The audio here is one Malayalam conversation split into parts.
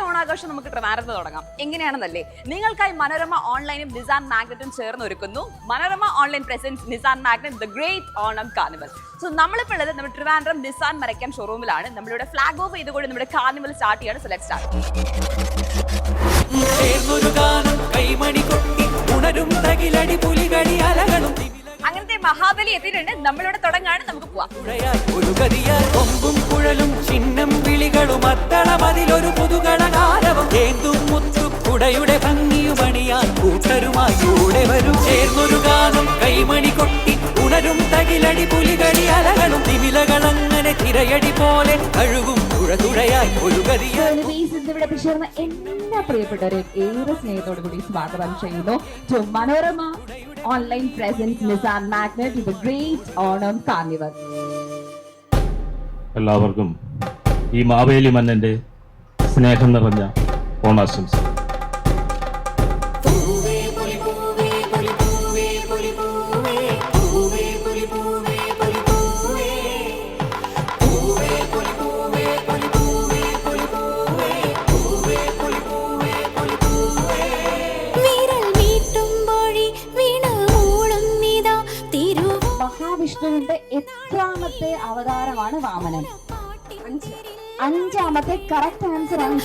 ഓണാഘോഷം നമുക്ക് ട്രിവാൻഡ്രത്ത് തുടങ്ങാം. എങ്ങനെയാണെന്നല്ലേ, നിങ്ങൾക്കായി മനോരമ ഓൺലൈനും നിസാൻ മാഗ്നറ്റും ചേർന്ന് ഒരുക്കുന്നു Manorama online presents Nissan Magnite the great Onam carnival. So നമ്മളിപ്പോൾ ഉള്ളത് നമ്മുടെ ട്രിവാൻഡ്രം നിസാൻ മരയ്ക്കാൻ ഷോറൂമിലാണ്. നമ്മളിവിടെ ഫ്ലാഗ് ഓഫ് ചെയ്തുകൊണ്ട് നമ്മുടെ കാർണിവൽ സ്റ്റാർട്ട് ചെയ്യാണ്. Select start. അങ്ങനത്തെ മഹാബലി എത്തിയിട്ടുണ്ട്. നമ്മളിവിടെ തുടങ്ങാണ്. നമുക്ക് പോവാം. കുടയുടെ ഭംഗിയുമണിയാൻ കൂട്ടരുമായി കൂടെ വരും. ചേർന്നൊരു ഗാനം കൈമണി കൊട്ടി ഉണരും തകിലടി പുലികളി അലകളും തിമിലകളങ്ങനെ തിരയടി പോലെ കഴുകും തുഴതുഴയായി ഒരു ഗതിയായി. എല്ലാ പ്രിയപ്പെട്ടവരെയും ഏറെ സ്നേഹത്തോടു കൂടി സ്വാഗതം ചെയ്യുന്നു to Manorama online presents Nissan Magnite the great Onam carnival. എല്ലാവർക്കും ഈ മാവേലി മന്നന്റെ സ്നേഹം നിറഞ്ഞ ഓണാശംസ. മഹാവിഷ്ണുവിന്റെ എത്രാമത്തെ അവതാരമാണ് വാമനൻ? അഞ്ചാമത്തെ കറക്റ്റ് ആൻസർ ആണ്.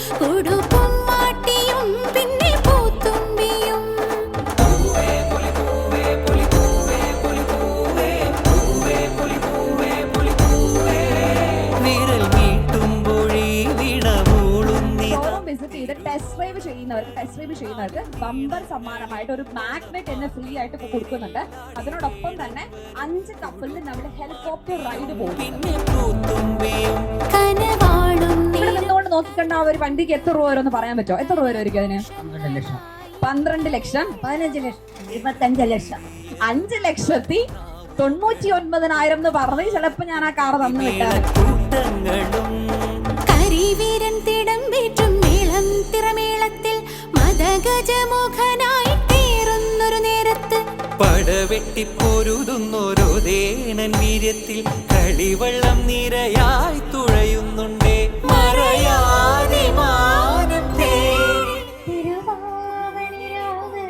ടെസ്റ്റ് ഡ്രൈവ് ചെയ്യുന്നവർക്ക് ബമ്പർ സമ്മാനമായിട്ട് ഒരു മാഗ്നറ്റ് തന്നെ ഫ്രീ ആയിട്ട് കൊടുക്കുന്നുണ്ട്. അതിനോടൊപ്പം തന്നെ 5 കപ്പലിൽ നമ്മുടെ ഹെലികോപ്റ്റർ റൈഡ് പോകും. ഇവിടെ നിന്നുകൊണ്ട് നോക്കിക്കണ്ട ആ ഒരു വണ്ടിക്ക് എത്ര രൂപ വരും പറയാൻ പറ്റുമോ? എത്ര രൂപ വരും അതിന്? 12 ലക്ഷം, 15 ലക്ഷം, 25 ലക്ഷം, 5,99,000 എന്ന് പറഞ്ഞ് ചിലപ്പോ ഞാൻ ആ കാർ തന്നു വിട്ടാൽ തിറമേളത്തിൽ മദഗജമുഖനായി തീരുന്നൊരു നേരത്ത് പടവെട്ടിപ്പൊരുതുന്നോരോ ദേനൻ വീര്യത്തിൽ കളിവെള്ളം നിരയായി തുഴയുന്നുണ്ടേ മറയാതെ മാനം തേടി തിരുവാവണിരാവ്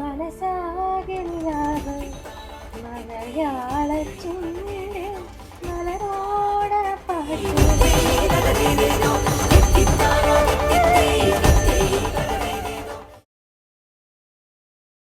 മനസാകെ മലയാള